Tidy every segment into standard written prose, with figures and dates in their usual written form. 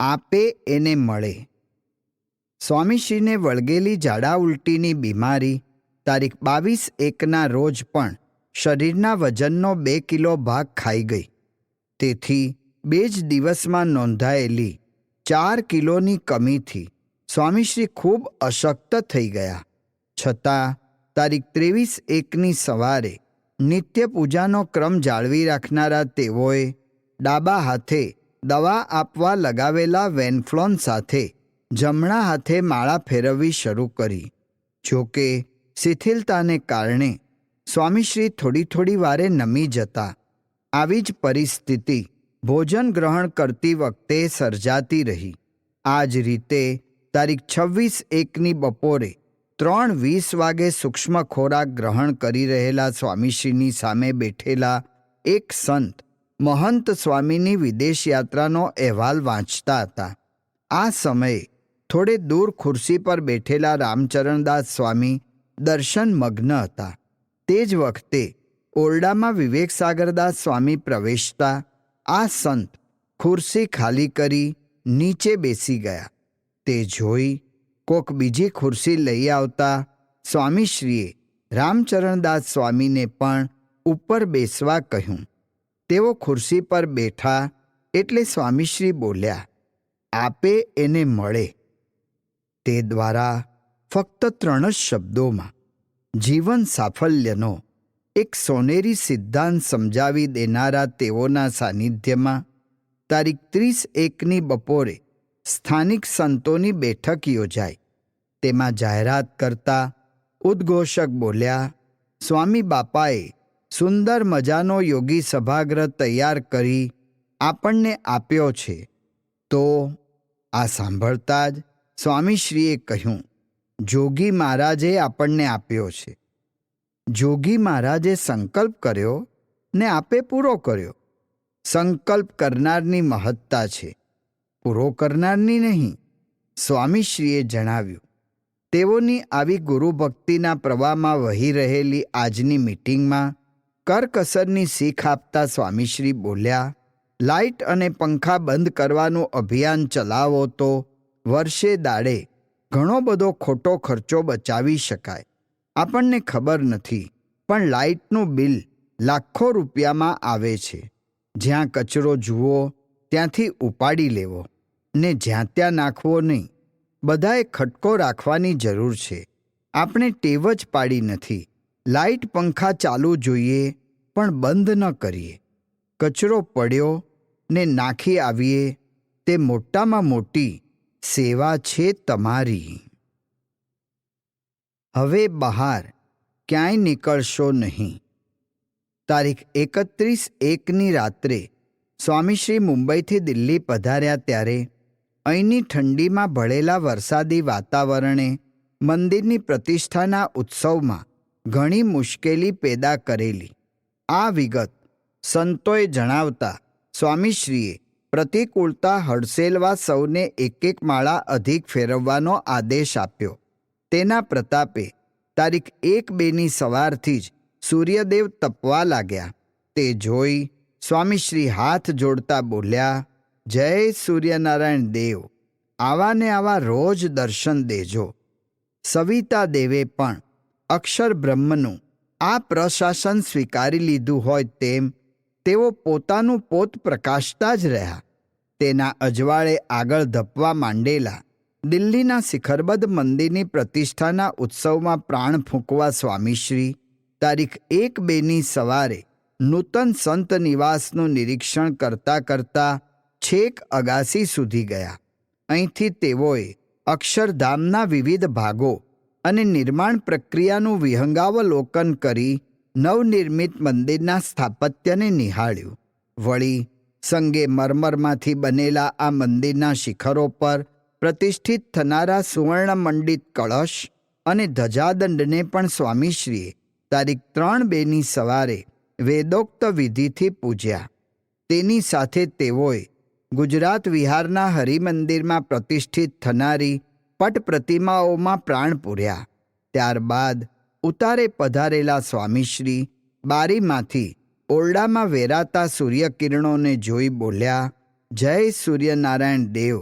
આપે એને મળે. સ્વામીશ્રીને વળગેલી ઝાડા ઉલટીની બીમારી તારીખ 22/1ના રોજ પણ શરીરના વજનનો 2 કિલો ભાગ ખાઈ ગઈ. તેથી 2 જ દિવસમાં નોંધાયેલી 4 કિલોની કમીથી સ્વામીશ્રી ખૂબ અશક્ત થઈ ગયા. છતાં તારીખ 23/1ની સવારે નિત્ય પૂજાનો ક્રમ જાળવી રાખનારા તેઓએ ડાબા હાથે દવા આપવા લગાવેલા વેનફ્લોન સાથે જમણા હાથે માળા ફેરવવી શરૂ કરી. જોકે શિથિલતાને કારણે સ્વામીશ્રી થોડી વારે નમી જતા. આવી જ પરિસ્થિતિ ભોજન ગ્રહણ કરતી વખતે સર્જાતી રહી. આ જ રીતે તારીખ 26/1ની બપોરે 3:20 વાગે સૂક્ષ્મ ખોરાક ગ્રહણ કરી રહેલા સ્વામીશ્રીની સામે બેઠેલા એક સંત મહંત સ્વામીની વિદેશ યાત્રાનો અહેવાલ વાંચતા હતા. આ સમયે થોડે દૂર ખુરશી પર બેઠેલા રામચરણદાસ સ્વામી દર્શન મગ્ન હતા. તે જ વખતે ઓરડામાં વિવેકસાગરદાસ સ્વામી પ્રવેશતા આ સંત ખુરશી ખાલી કરી નીચે બેસી ગયા. તે જોઈ કોક બીજી ખુરશી લઈ આવતા સ્વામીશ્રીએ રામચરણદાસ સ્વામીને પણ ઉપર બેસવા કહ્યું. તેઓ ખુરશી પર બેઠા એટલે સ્વામીશ્રી બોલ્યા, આપે એને મળે. તે દ્વારા ફક્ત 3 જ શબ્દોમાં જીવન સાફલ્યનો એક સોનેરી સિદ્ધાંત સમજાવી દેનારા તેઓના સાનિધ્યમાં તારીખ 30/1ની બપોરે સ્થાનિક સંતોની બેઠક યોજાઈ. તેમાં જાહેરાત કરતા ઉદ્ઘોષક બોલ્યા, સ્વામી બાપાએ સુંદર મજાનો યોગી સભાગૃહ તૈયાર કરી આપણને આપ્યો છે. તો આ સાંભળતા જ સ્વામીશ્રીએ કહ્યું, જોગી મહારાજે આપણને આપ્યો છે. જોગી મહારાજે સંકલ્પ કર્યો ને આપે પૂરો કર્યો. સંકલ્પ કરનારની મહત્તા છે, પૂરો કરનારની નહીં, સ્વામીશ્રીએ જણાવ્યું. તેઓની આવી ગુરુભક્તિના પ્રવાહમાં વહી રહેલી આજની મીટિંગમાં કરકસરની શીખ આપતા સ્વામીશ્રી બોલ્યા, લાઇટ અને પંખા બંધ કરવાનું અભિયાન ચલાવો તો વર્ષે દાડે ઘણો બધો ખોટો ખર્ચો બચાવી શકાય. આપણને ખબર નથી, પણ લાઇટનું બિલ લાખો રૂપિયામાં આવે છે. જ્યાં કચરો જુઓ ત્યાંથી ઉપાડી લેવો ને જ્યાં ત્યાં નાખવો નહીં. બધાએ ખટકો રાખવાની જરૂર છે. આપણે ટેવ જ પાડી નથી. લાઇટ પંખા ચાલુ જોઈએ પણ બંધ ન કરીએ. કચરો પડ્યો ને નાખી આવીએ તે મોટામાં મોટી સેવા છે તમારી. હવે બહાર ક્યાંય નીકળશો નહીં. તારીખ 31/1ની રાત્રે સ્વામીશ્રી મુંબઈથી દિલ્હી પધાર્યા ત્યારે અહીંની ઠંડીમાં ભળેલા વરસાદી વાતાવરણે મંદિરની પ્રતિષ્ઠાના ઉત્સવમાં ઘણી મુશ્કેલી પેદા કરેલી. આ વિગત સંતોએ જણાવતા સ્વામીશ્રીએ પ્રતિકૂળતા હડસેલવા સૌને 1 માળા અધિક ફેરવવાનો આદેશ આપ્યો. તેના પ્રતાપે તારીખ 1-2ની સવારથી જ સૂર્યદેવ તપવા લાગ્યા. તે જોઈ સ્વામીશ્રી હાથ જોડતા બોલ્યા, જય સૂર્યનારાયણ દેવ, આવા ને આવા રોજ દર્શન દેજો. સવિતા દેવે પણ અક્ષર બ્રહ્મનું આ પ્રશાસન સ્વીકારી લીધું હોય તેમ તેઓ પોતાનું પોત પ્રકાશતા જ રહ્યા. તેના અજવાળે આગળ ધપવા માંડેલા દિલ્હીના શિખરબદ્ધ મંદિરની પ્રતિષ્ઠાના ઉત્સવમાં પ્રાણ ફૂંકવા સ્વામીશ્રી તારીખ 1-2ની સવારે નૂતન સંત નિવાસનું નિરીક્ષણ કરતા છેક અગાસી સુધી ગયા. અહીંથી તેઓએ અક્ષરધામના વિવિધ ભાગો અને નિર્માણ પ્રક્રિયાનું વિહંગાવલોકન કરી નવનિર્મિત મંદિરના સ્થાપત્યને નિહાળ્યું. વળી સંગે મરમરમાંથી બનેલા આ મંદિરના શિખરો પર પ્રતિષ્ઠિત થનારા સુવર્ણમંડિત કળશ અને ધજાદંડને પણ સ્વામીશ્રીએ તારીખ 3-2ની સવારે વેદોક્ત વિધિથી પૂજ્યા. તેની સાથે તેઓએ ગુજરાત વિહારના હરિમંદિરમાં પ્રતિષ્ઠિત થનારી પટ પ્રતિમાઓમાં પ્રાણ પૂર્યા. ત્યારબાદ ઉતારે પધારેલા સ્વામીશ્રી બારીમાંથી ઓરડામાં વેરાતા સૂર્યકિરણોને જોઈ બોલ્યા, જય સૂર્યનારાયણ દેવ,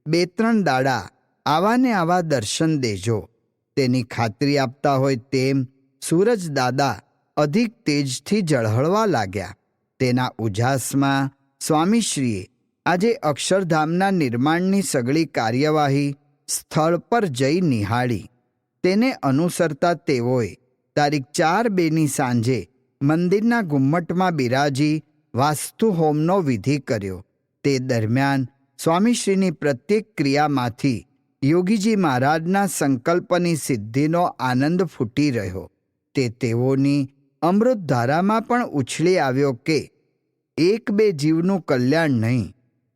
2-3 દાડા આવા ને આવા દર્શન દેજો. તેની ખાતરી આપતા હોય તેમ સૂરજ દાદા અધિક તેજથી ઝળહળવા લાગ્યા. તેના ઉજાસમાં સ્વામીશ્રીએ આજે અક્ષરધામના નિર્માણની સઘળી કાર્યવાહી સ્થળ પર જઈ નિહાળી. તેને અનુસરતા તેઓએ તારીખ 4/2ની સાંજે મંદિરના ગુમ્મટમાં બિરાજી વાસ્તુ હોમનો વિધિ કર્યો. તે દરમિયાન સ્વામીશ્રીની પ્રત્યેક ક્રિયામાંથી યોગીજી મહારાજના સંકલ્પની સિદ્ધિનો આનંદ ફૂટી રહ્યો. તે તેઓની અમૃતધારામાં પણ ઉછળી આવ્યો કે 1-2 જીવનું કલ્યાણ નહીં,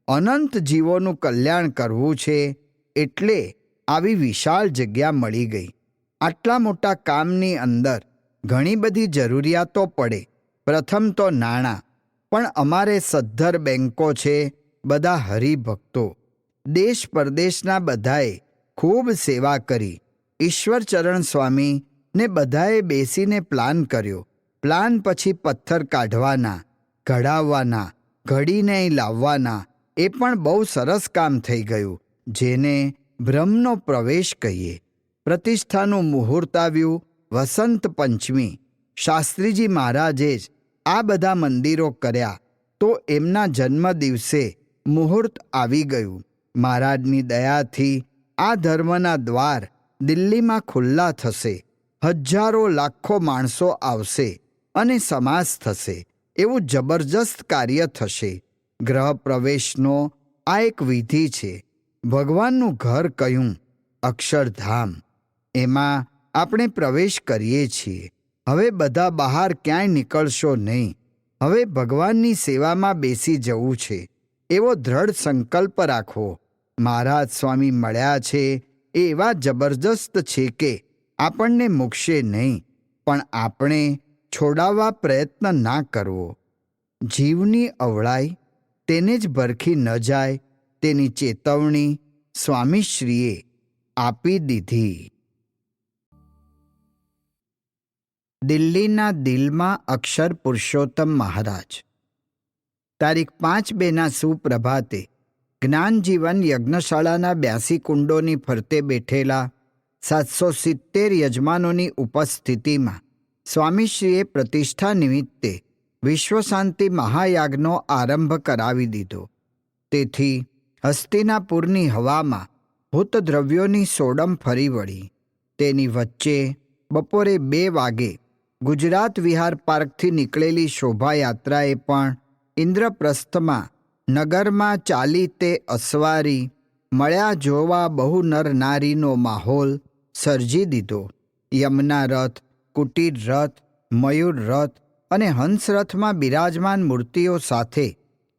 અનંત જીવોનું કલ્યાણ કરવું છે. એટલે આવી વિશાળ જગ્યા મળી ગઈ. આટલા મોટા કામની અંદર ઘણી બધી જરૂરિયાતો પડે. પ્રથમ તો નાણાં, પણ અમારે સદ્ધર બેન્કો છે, બધા હરિભક્તો. દેશ પરદેશના બધાએ ખૂબ સેવા કરી. ઈશ્વરચરણ સ્વામી ને બધાએ બેસીને પ્લાન કર્યો. પ્લાન પછી પથ્થર કાઢવાના, ઘડાવવાના, ઘડીને અહીં લાવવાના, એ પણ બહુ સરસ કામ થઈ ગયું, જેને બ્રહ્મનો પ્રવેશ કહીએ. પ્રતિષ્ઠાનું મુહૂર્ત આવ્યું. વસંત પંચમી. શાસ્ત્રીજી મહારાજે જ આ બધા મંદિરો કર્યા, તો એમના જન્મ દિવસે મુહૂર્ત આવી ગયું. મહારાજની દયાથી આ ધર્મના દ્વાર દિલ્હીમાં ખુલ્લા થશે. હજારો લાખો માણસો આવશે અને સમાસ થશે. એવું જબરજસ્ત કાર્ય થશે. ગ્રહ પ્રવેશનો આ એક વિધિ છે. ભગવાનનું ઘર કહ્યું અક્ષરધામ, એમાં આપણે પ્રવેશ કરીએ છીએ. હવે બધા બહાર ક્યાંય નીકળશો નહીં. હવે ભગવાનની સેવામાં બેસી જવું છે, એવો દ્રઢ સંકલ્પ રાખવો. મહારાજ સ્વામી મળ્યા છે એ એવા જબરજસ્ત છે કે આપણને મૂકશે નહીં, પણ આપણે છોડાવવા પ્રયત્ન ના કરવો. જીવની અવળાઈ તેને જ ભરખી ન જાય, તેની ચેતવણી સ્વામીશ્રીએ આપી દીધી. દિલ્હીના દિલમાં અક્ષર પુરુષોત્તમ મહારાજ. તારીખ 5/2ના સુપ્રભાતે જ્ઞાનજીવન યજ્ઞશાળાના 82 કુંડોની ફરતે બેઠેલા 770 યજમાનોની ઉપસ્થિતિમાં સ્વામીશ્રીએ પ્રતિષ્ઠા નિમિત્તે વિશ્વશાંતિ મહાયાગનો આરંભ કરાવી દીધો. તેથી હસ્તિનાપુરની હવામાં ભૂતદ્રવ્યોની સોડમ ફરી વળી. તેની વચ્ચે બપોરે 2 વાગે ગુજરાત વિહાર પાર્કથી નીકળેલી શોભાયાત્રાએ પણ ઇન્દ્રપ્રસ્થમાં નગરમાં ચાલી તે અસવારી મળ્યા જોવા બહુ નર નારીનો માહોલ સર્જી દીધો. યમના રથ, કુટીર રથ, મયુર રથ અને હંસરથમાં બિરાજમાન મૂર્તિઓ સાથે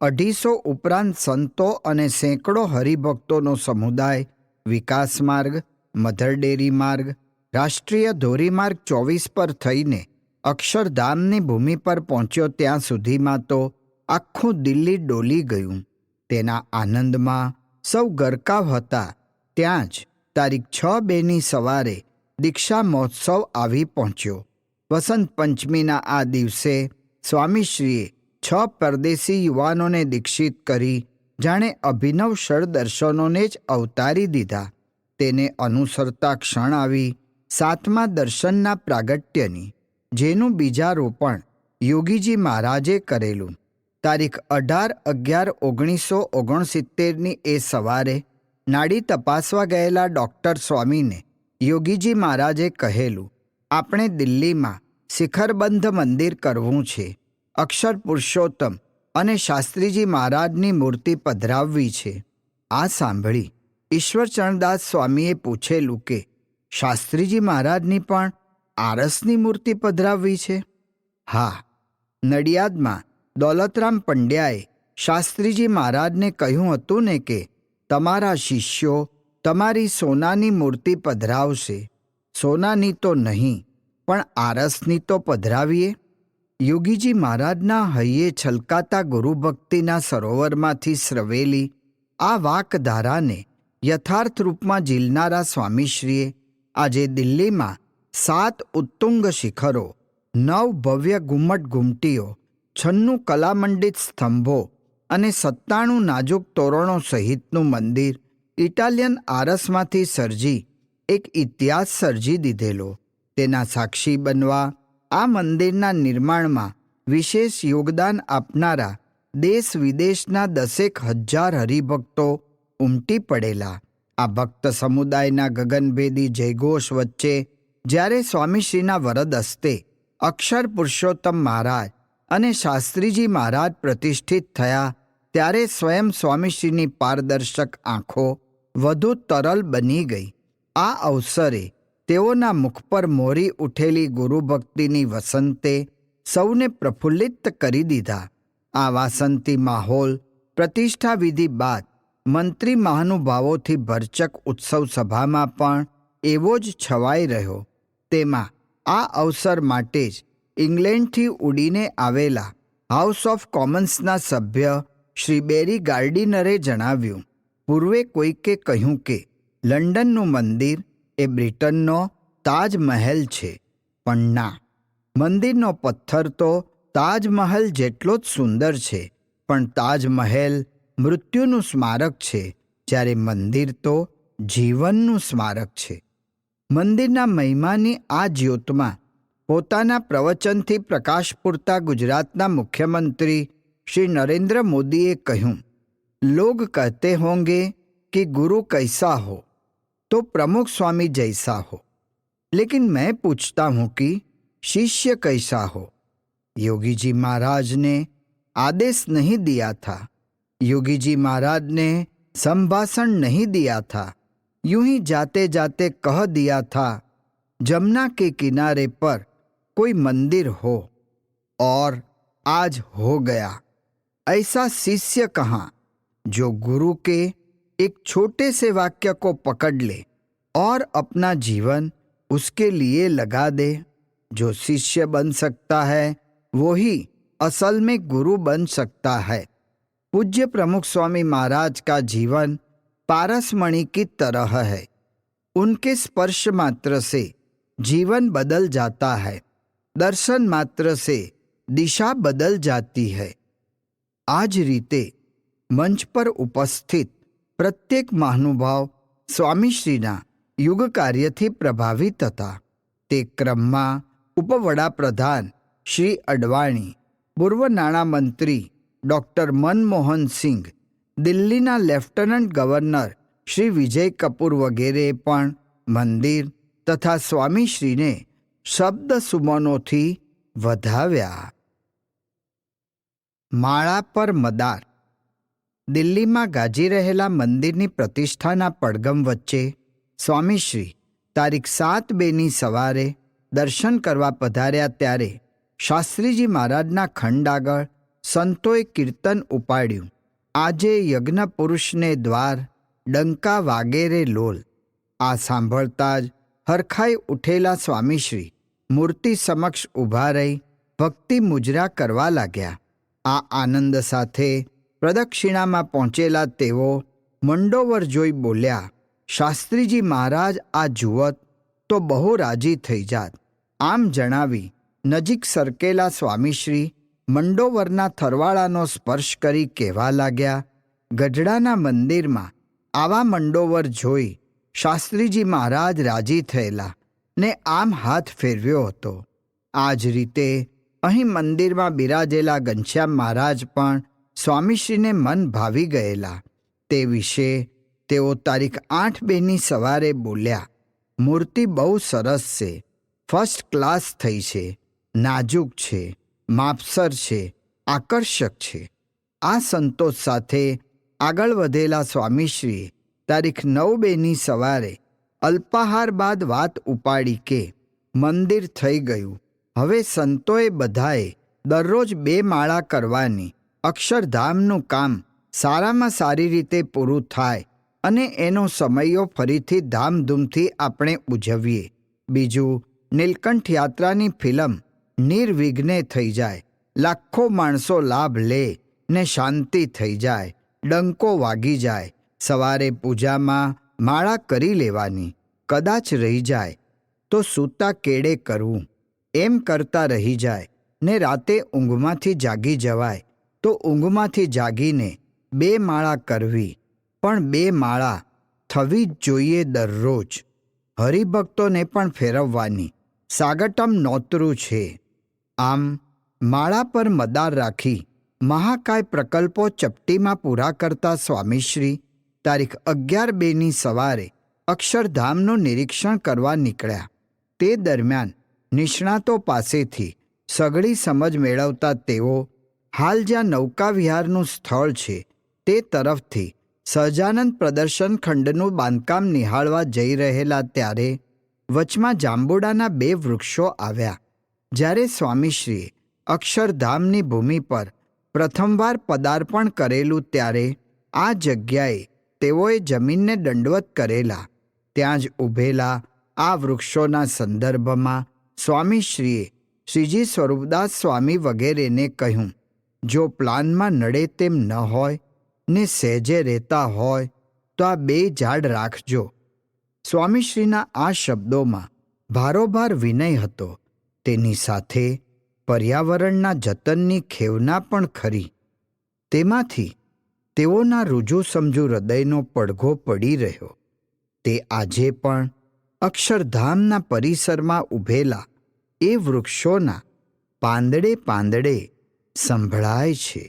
250 ઉપરાંત સંતો અને સેંકડો હરિભક્તોનો સમુદાય વિકાસ માર્ગ, મધર ડેરી માર્ગ, રાષ્ટ્રીય ધોરીમાર્ગ 24 પર થઈને અક્ષરધામની ભૂમિ પર પહોંચ્યો. ત્યાં સુધીમાં તો આખું દિલ્હી ડોલી ગયું. તેના આનંદમાં સૌ ગરકાવ હતા. ત્યાં જ તારીખ 6/2ની સવારે દીક્ષા મહોત્સવ આવી પહોંચ્યો. વસંત પંચમીના આ દિવસે સ્વામીશ્રીએ 6 પરદેશી યુવાનોને દીક્ષિત કરી જાણે અભિનવ ષડદર્શનોને જ અવતારી દીધા. તેને અનુસરતા ક્ષણ આવી 7મા દર્શનના પ્રાગટ્યની, જેનું બીજારોપણ યોગીજી મહારાજે કરેલું. તારીખ 18/11/1969ની એ સવારે નાડી તપાસવા ગયેલા ડૉક્ટર સ્વામીને યોગીજી મહારાજે કહેલું, આપણે દિલ્હીમાં શિખરબંધ મંદિર કરવું છે. અક્ષર પુરુષોત્તમ અને શાસ્ત્રીજી મહારાજની મૂર્તિ પધરાવવી છે. આ સાંભળી ઈશ્વરચરણદાસ સ્વામીએ પૂછેલું કે શાસ્ત્રીજી મહારાજની પણ આરસની મૂર્તિ પધરાવવી છે? હા. નડિયાદમાં દોલતરામ પંડ્યાએ શાસ્ત્રીજી મહારાજને કહ્યું હતું ને કે તમારા શિષ્યો તમારી સોનાની મૂર્તિ પધરાવશે. સોનાની તો નહીં, પણ આરસની તો પધરાવીએ. યોગીજી મહારાજના હૈયે છલકાતા ગુરુભક્તિના સરોવરમાંથી સ્રવેલી આ વાકધારાને યથાર્થ રૂપમાં ઝીલનારા સ્વામીશ્રીએ આજે દિલ્હીમાં 7 ઉત્તુંગ શિખરો, 9 ભવ્ય ઘુમ્મટ ઘુમટીઓ, 96 કલામંડિત સ્તંભો અને 97 નાજુક તોરણો સહિતનું મંદિર ઇટાલિયન આરસમાંથી સર્જી એક ઇતિહાસ સર્જી દીધેલો. તેના સાક્ષી બનવા આ મંદિરના નિર્માણમાં વિશેષ યોગદાન આપનારા દેશ વિદેશના 10,000 હરિભક્તો ઉમટી પડેલા. આ ભક્ત સમુદાયના ગગનભેદી જયઘોષ વચ્ચે જ્યારે સ્વામીશ્રીના વરદ હસ્તે અક્ષર પુરુષોત્તમ મહારાજ અને શાસ્ત્રીજી મહારાજ પ્રતિષ્ઠિત થયા, ત્યારે સ્વયં સ્વામીશ્રીની પારદર્શક આંખો વધુ તરલ બની ગઈ. આ અવસરે તેઓના મુખ પર મોરી ઉઠેલી ગુરુભક્તિની વસંતે સૌને પ્રફુલ્લિત કરી દીધા. આ વાસંતી માહોલ પ્રતિષ્ઠા વિધિ બાદ મંત્રી મહાનુભાવોથી ભરચક ઉત્સવ સભામાં પણ એવો જ છવાઈ રહ્યો. તેમાં આ અવસર માટે જ ઇંગ્લેન્ડથી ઉડીને આવેલા હાઉસ ઓફ કોમન્સના સભ્ય શ્રી બેરી ગાર્ડિનરે જણાવ્યું, પૂર્વે કોઈકે કહ્યું કે લંડનનું મંદિર એ બ્રિટનનો તાજમહેલ છે, પણ ના, મંદિરનો પથ્થર તો તાજમહેલ જેટલો જ સુંદર છે, પણ તાજમહેલ મૃત્યુનું સ્મારક છે, જ્યારે મંદિર તો જીવનનું સ્મારક છે. મંદિરના મહિમાની આ જ્યોતમાં પોતાના પ્રવચનથી પ્રકાશ પૂરતા ગુજરાતના મુખ્યમંત્રી શ્રી નરેન્દ્ર મોદીએ કહ્યું, લોગ કહેતે હોંગે कि गुरु कैसा हो तो प्रमुख स्वामी जैसा हो, लेकिन मैं पूछता हूं कि शिष्य कैसा हो. योगी जी महाराज ने आदेश नहीं दिया था, योगी जी महाराज ने संभाषण नहीं दिया था, यूं ही जाते जाते कह दिया था जमुना के किनारे पर कोई मंदिर हो, और आज हो गया. ऐसा शिष्य कहाँ जो गुरु के एक छोटे से वाक्य को पकड़ ले और अपना जीवन उसके लिए लगा दे. जो शिष्य बन सकता है वो ही असल में गुरु बन सकता है. पूज्य प्रमुख स्वामी महाराज का जीवन पारसमणि की तरह है. उनके स्पर्श मात्र से जीवन बदल जाता है, दर्शन मात्र से दिशा बदल जाती है. आज रीते मंच पर उपस्थित प्रत्येक महानुभाव स्वामीश्रीना युग कार्यથી પ્રભાવિત હતા. તે ક્રમમાં ઉપવડાપ્રધાન શ્રી અડવાણી, પૂર્વ નાણામંત્રી ડૉક્ટર મનમોહન સિંઘ, દિલ્હીના લેફ્ટનન્ટ ગવર્નર શ્રી વિજય કપૂર વગેરેએ પણ મંદિર તથા સ્વામીશ્રીને શબ્દ સુમનોથી વધાવ્યા. માળા પર મદાર. દિલ્હીમાં ગાજી રહેલા મંદિરની પ્રતિષ્ઠાના પડઘમ વચ્ચે સ્વામીશ્રી તારીખ 7/2ની સવારે દર્શન કરવા પધાર્યા, ત્યારે શાસ્ત્રીજી મહારાજના ખંડ આગળ સંતોએ કીર્તન ઉપાડ્યું, આજે યજ્ઞ પુરુષને દ્વાર, ડંકા વાગેરે લોલ. આ સાંભળતા જ હરખાઈ ઉઠેલા સ્વામીશ્રી મૂર્તિ સમક્ષ ઊભા રહી ભક્તિ મુજરા કરવા લાગ્યા. આ આનંદ સાથે પ્રદક્ષિણામાં પહોંચેલા તેઓ મંડોવર જોઈ બોલ્યા, શાસ્ત્રીજી મહારાજ આ જુવત તો બહુ રાજી થઈ જાત. આમ જણાવી નજીક સરકેલા સ્વામીશ્રી મંડોવરના થરવાળાનો સ્પર્શ કરી કહેવા લાગ્યા, ગઢડાના મંદિરમાં આવા મંડોવર જોઈ શાસ્ત્રીજી મહારાજ રાજી થયેલા ને આમ હાથ ફેરવ્યો હતો. આ જ રીતે અહીં મંદિરમાં બિરાજેલા ઘનશ્યામ મહારાજ પણ સ્વામીશ્રીને મન ભાવી ગયેલા. તે વિશે તેઓ તારીખ 8/2ની સવારે બોલ્યા, મૂર્તિ બહુ સરસ છે, ફર્સ્ટ ક્લાસ થઈ છે, નાજુક છે, માપસર છે, આકર્ષક છે. આ સંતોષ સાથે આગળ વધેલા સ્વામીશ્રીએ તારીખ 9/2ની સવારે અલ્પાહાર બાદ વાત ઉપાડી કે મંદિર થઈ ગયું, હવે સંતોએ બધાએ દરરોજ 2 માળા કરવાની, અક્ષરધામનું કામ સારામાં સારી રીતે પૂરું થાય અને એનો સમયો ફરીથી ધામધૂમથી આપણે ઉજવીએ. બીજું, નીલકંઠ યાત્રાની ફિલ્મ નિર્વિઘ્ને થઈ જાય, લાખો માણસો લાભ લે ને શાંતિ થઈ જાય, ડંકો વાગી જાય. સવારે પૂજામાં માળા કરી લેવાની, કદાચ રહી જાય તો સૂતા કેડે કરવું, એમ કરતા રહી જાય ને રાતે ઊંઘમાંથી જાગી જવાય તો ઊંઘમાંથી જાગીને 2 માળા કરવી. પણ 2 માળા થવી જ જોઈએ દરરોજ. હરિભક્તોને પણ ફેરવવાની સાગટમ નોતરું છે. આમ માળા પર મદાર રાખી મહાકાય પ્રકલ્પો ચપટીમાં પૂરા કરતા સ્વામીશ્રી તારીખ 11/2ની સવારે અક્ષરધામનું નિરીક્ષણ કરવા નીકળ્યા. તે દરમિયાન નિષ્ણાતો પાસેથી સઘળી સમજ મેળવતા તેઓ હાલ જ્યાં નૌકા વિહારનું સ્થળ છે તે તરફથી સહજાનંદ પ્રદર્શન ખંડનું બાંધકામ નિહાળવા જઈ રહેલા ત્યારે વચમાં જાંબુડાના 2 વૃક્ષો આવ્યા. જ્યારે સ્વામીશ્રીએ અક્ષરધામની ભૂમિ પર પ્રથમવાર પદાર્પણ કરેલું ત્યારે આ જગ્યાએ તેઓએ જમીનને દંડવત કરેલા. ત્યાં જ ઊભેલા આ વૃક્ષોના સંદર્ભમાં સ્વામીશ્રીએ શ્રીજી સ્વરૂપદાસ સ્વામી વગેરેને કહ્યું, જો પ્લાનમાં નડે તેમ ન હોય ને સહેજે રહેતા હોય તો આ 2 ઝાડ રાખજો. સ્વામીશ્રીના આ શબ્દોમાં ભારોભાર વિનય હતો. તેની સાથે પર્યાવરણના જતનની ખેવના પણ ખરી. તેમાંથી તેઓના રૂજુ સમજુ હૃદયનો પડઘો પડી રહ્યો. તે આજે પણ અક્ષરધામના પરિસરમાં ઊભેલા એ વૃક્ષોના પાંદડે પાંદડે સંભળાય છે.